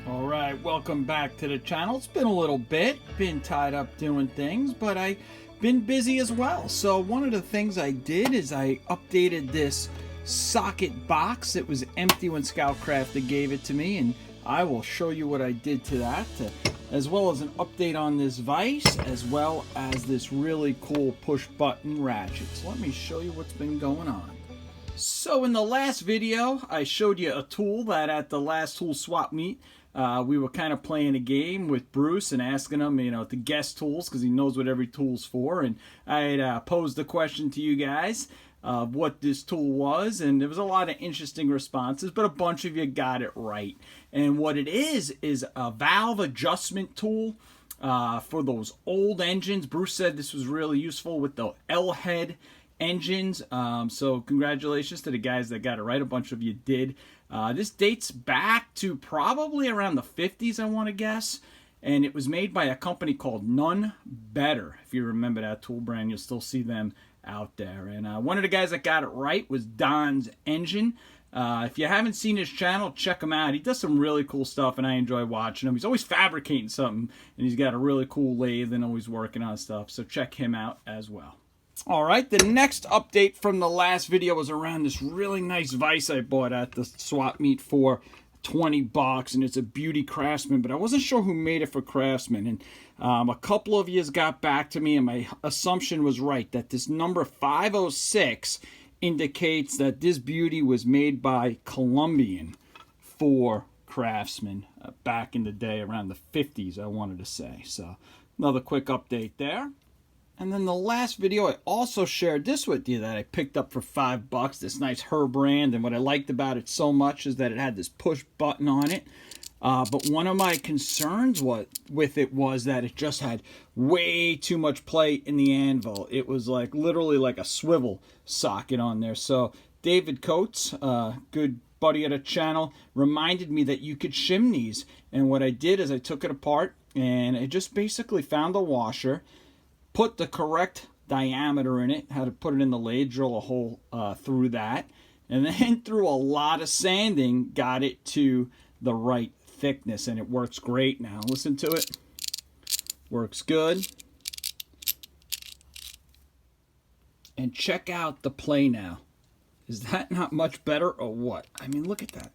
All right, welcome back to the channel. It's been a little bit, been tied up doing things, but I've been busy as well. So one of the things I did is I updated this socket box. It was empty when Scoutcrafter gave it to me, and I will show you what I did to that, as well as an update on this vise, as well as this really cool push button ratchet. So let me show you what's been going on. So in the last video, I showed you a tool that at the last tool swap meet, we were kind of playing a game with Bruce and asking him, to guess tools because he knows what every tool's for. And I had posed the question to you guys of what this tool was, and there was a lot of interesting responses, but a bunch of you got it right. And what it is a valve adjustment tool for those old engines. Bruce said this was really useful with the L-head engines. So congratulations to the guys that got it right. A bunch of you did. This dates back to probably around the 50s, I want to guess. And it was made by a company called None Better. If you remember that tool brand, you'll still see them out there. And one of the guys that got it right was Don's Engine. If you haven't seen his channel, check him out. He does some really cool stuff, and I enjoy watching him. He's always fabricating something, and he's got a really cool lathe and always working on stuff. So check him out as well. All right, the next update from the last video was around this really nice vise I bought at the swap meet for 20 bucks, and it's a Beauty Craftsman, but I wasn't sure who made it for Craftsman. And a couple of you got back to me, and my assumption was right, that this number 506 indicates that this beauty was made by Colombian for Craftsman back in the day, around the 50s, I wanted to say. So another quick update there. And then the last video, I also shared this with you that I picked up for $5, this nice Her brand. And what I liked about it so much is that it had this push button on it. But one of my concerns with it was that it just had way too much play in the anvil. It was like literally like a swivel socket on there. So David Coates, good buddy of the channel, reminded me that you could shim these. And what I did is I took it apart and I just basically found a washer, put the correct diameter in it, how to put it in the lathe, drill a hole through that, and then through a lot of sanding, got it to the right thickness, and it works great now. Listen to it. Works good. And check out the play now. Is that not much better or what? I mean, look at that.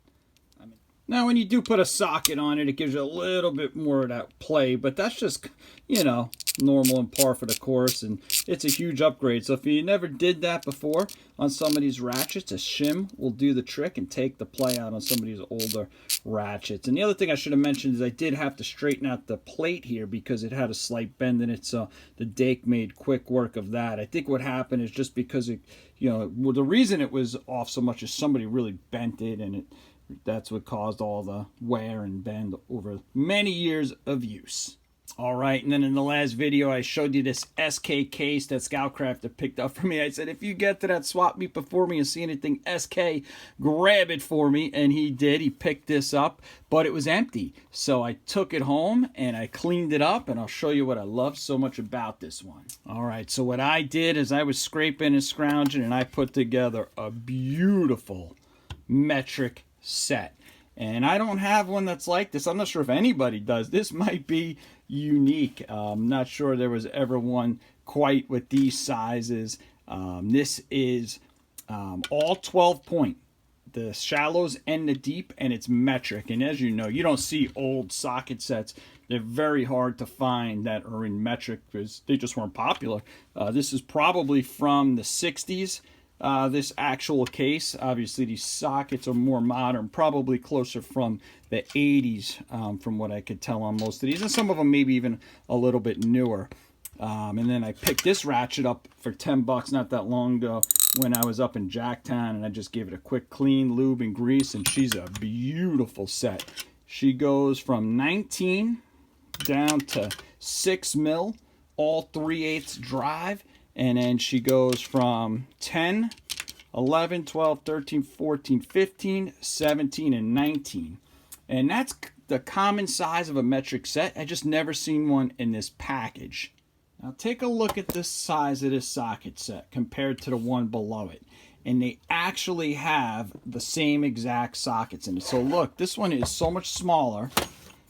Now, when you do put a socket on it, it gives you a little bit more of that play, but that's just, normal and par for the course, and it's a huge upgrade. So if you never did that before on some of these ratchets, a shim will do the trick and take the play out on some of these older ratchets. And the other thing I should have mentioned is I did have to straighten out the plate here because it had a slight bend in it, so the Dake made quick work of that. I think what happened is just because it, the reason it was off so much is somebody really bent it, and that's what caused all the wear and bend over many years of use. All right, and then in the last video, I showed you this SK case that Scoutcrafter picked up for me. I said, if you get to that swap meet before me and see anything SK, grab it for me. And he did. He picked this up, but it was empty. So I took it home and I cleaned it up, and I'll show you what I love so much about this one. All right, so what I did is I was scraping and scrounging, and I put together a beautiful metric set. And I don't have one that's like this. I'm not sure if anybody does. This might be unique. I'm not sure there was ever one quite with these sizes. This is all 12 point. The shallows and the deep, and it's metric. And as you know, you don't see old socket sets. They're very hard to find that are in metric because they just weren't popular. This is probably from the 60s. This actual case, obviously these sockets are more modern, probably closer from the 80s from what I could tell on most of these, and some of them maybe even a little bit newer. And then I picked this ratchet up for 10 bucks not that long ago when I was up in Jacktown, and I just gave it a quick clean, lube and grease, and she's a beautiful set. She goes from 19 down to 6 mil, all 3/8 drive. And then she goes from 10, 11, 12, 13, 14, 15, 17, and 19. And that's the common size of a metric set. I just never seen one in this package. Now take a look at the size of this socket set compared to the one below it. And they actually have the same exact sockets in it. So look, this one is so much smaller.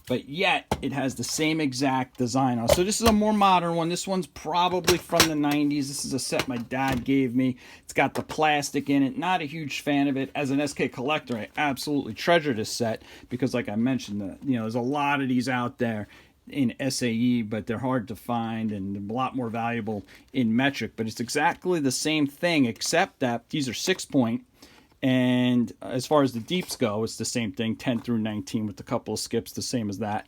but yet it has the same exact design on. So this is a more modern one. This one's probably from the 90s. This is a set my dad gave me. It's got the plastic in it. Not a huge fan of it. As an SK collector, I absolutely treasure this set because, like I mentioned, there's a lot of these out there in SAE, but they're hard to find and a lot more valuable in metric. But it's exactly the same thing, except that these are 6-point. And as far as the deeps go, it's the same thing, 10 through 19 with a couple of skips, the same as that.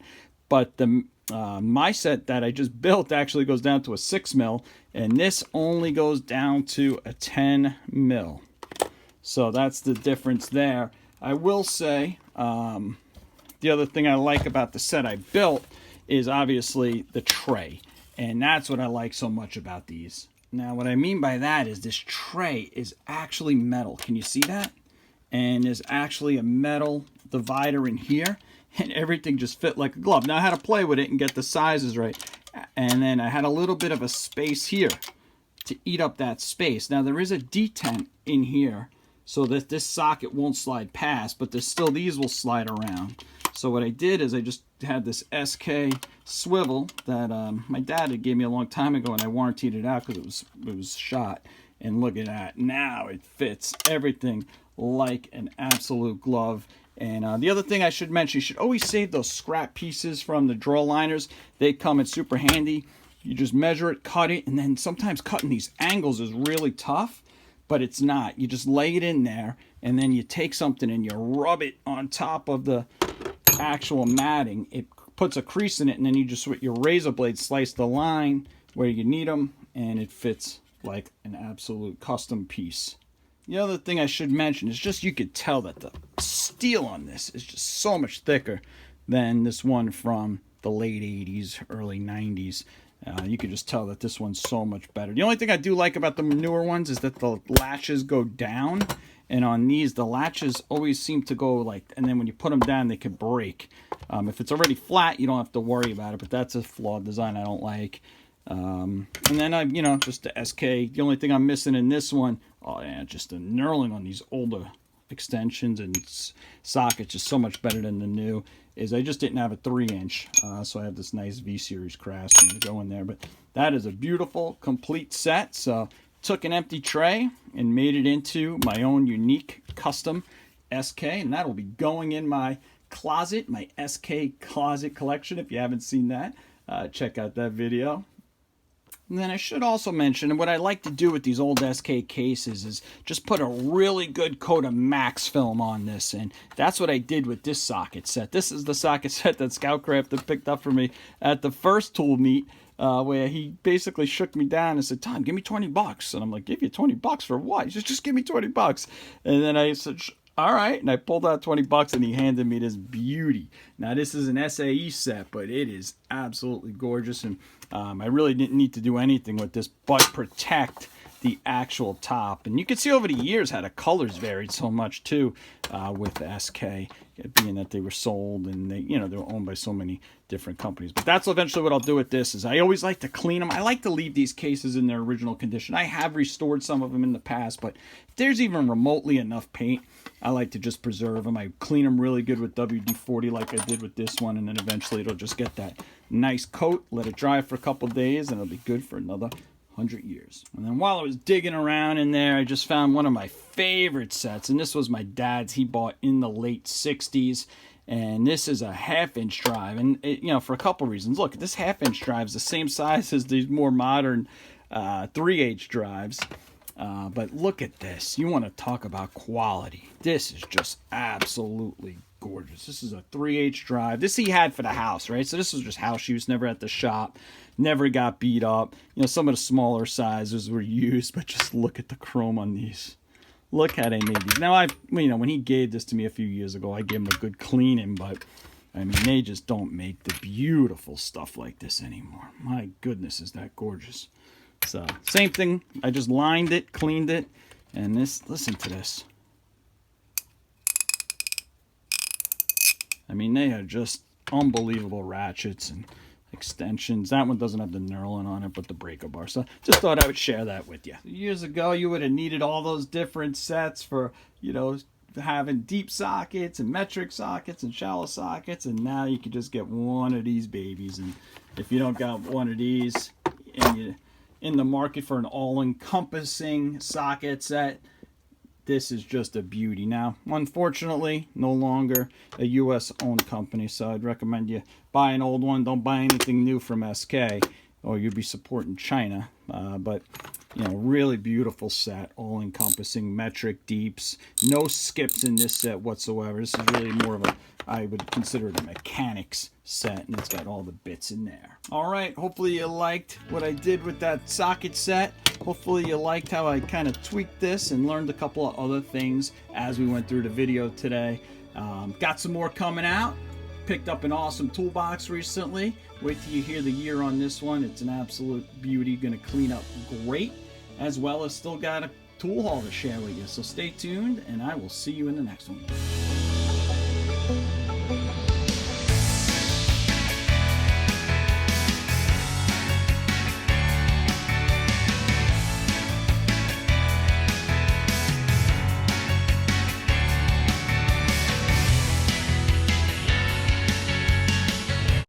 But the my set that I just built actually goes down to a 6 mil, and this only goes down to a 10 mil. So that's the difference there. I will say the other thing I like about the set I built is obviously the tray. And that's what I like so much about these. Now, what I mean by that is this tray is actually metal. Can you see that? And there's actually a metal divider in here, and everything just fit like a glove. Now, I had to play with it and get the sizes right. And then I had a little bit of a space here to eat up that space. Now, there is a detent in here so that this socket won't slide past, but there's still these will slide around. So what I did is I just had this SK swivel that my dad had gave me a long time ago, and I warrantied it out because it was shot. And look at that. Now it fits everything like an absolute glove. And the other thing I should mention, you should always save those scrap pieces from the draw liners. They come in super handy. You just measure it, cut it, and then sometimes cutting these angles is really tough, but it's not. You just lay it in there, and then you take something and you rub it on top of the actual matting. It puts a crease in it, and then you just with your razor blade slice the line where you need them, and it fits like an absolute custom piece. The other thing I should mention is just you could tell that the steel on this is just so much thicker than this one from the late 80s, early 90s. You can just tell that this one's so much better. The only thing I do like about the newer ones is that the latches go down. And on these, the latches always seem to go like, and then when you put them down, they could break. If it's already flat, you don't have to worry about it, but that's a flawed design I don't like. And then just the SK. The only thing I'm missing in this one, oh yeah, just the knurling on these older extensions and sockets is so much better than the new, is I just didn't have a 3-inch. So I have this nice V-Series craftsman to go in there. But that is a beautiful, complete set. So took an empty tray and made it into my own unique custom SK, and that'll be going in my closet, my SK closet collection. If you haven't seen that, check out that video. And then I should also mention, and what I like to do with these old SK cases is just put a really good coat of Max film on this, and that's what I did with this socket set. This is the socket set that Scoutcraft picked up for me at the first tool meet, where he basically shook me down and said, "Tom, give me $20." And I'm like, "Give you $20 for what?" He says, "Just give me $20." And then I said, "All right." And I pulled out $20 and he handed me this beauty. Now, this is an SAE set, but it is absolutely gorgeous. And I really didn't need to do anything with this but protect the actual top. And you can see over the years how the colors varied so much too with the SK, being that they were sold and they were owned by so many different companies. But that's eventually what I'll do with this. Is I always like to clean them. I like to leave these cases in their original condition. I have restored some of them in the past, but if there's even remotely enough paint, I like to just preserve them. I clean them really good with WD-40 like I did with this one, and then eventually it'll just get that nice coat, let it dry for a couple days, and it'll be good for another 100 years. And then while I was digging around in there, I just found one of my favorite sets, and this was my dad's. He bought in the late 60s, and this is a 1/2-inch drive, and it, for a couple reasons. Look, this 1/2-inch drive is the same size as these more modern 3/8 drives. But look at this. You want to talk about quality. This is just absolutely gorgeous. This is a 3/8 drive. This he had for the house, right? So this was just house use, never at the shop, never got beat up. Some of the smaller sizes were used, but just look at the chrome on these. Look how they made these. Now, when he gave this to me a few years ago, I gave him a good cleaning, but I mean, they just don't make the beautiful stuff like this anymore. My goodness, is that gorgeous. So, same thing. I just lined it, cleaned it, and this, listen to this. I mean, they are just unbelievable ratchets and extensions. That one doesn't have the knurling on it, but the breaker bar. So, just thought I would share that with you. Years ago, you would have needed all those different sets for, having deep sockets and metric sockets and shallow sockets, and now you can just get one of these babies. And if you don't got one of these and you're in the market for an all-encompassing socket set, this is just a beauty. Now, unfortunately, no longer a U.S. owned company, so I'd recommend you buy an old one. Don't buy anything new from SK, or you'll be supporting China. But, you know, really beautiful set, all-encompassing, metric deeps. No skips in this set whatsoever. This is really more of a, I would consider it a mechanics set, and it's got all the bits in there. All right, hopefully you liked what I did with that socket set. Hopefully you liked how I kind of tweaked this and learned a couple of other things as we went through the video today. Got some more coming out. Picked up an awesome toolbox recently. Wait till you hear the year on this one. It's an absolute beauty. Gonna clean up great, as well as still got a tool haul to share with you. So stay tuned, and I will see you in the next one.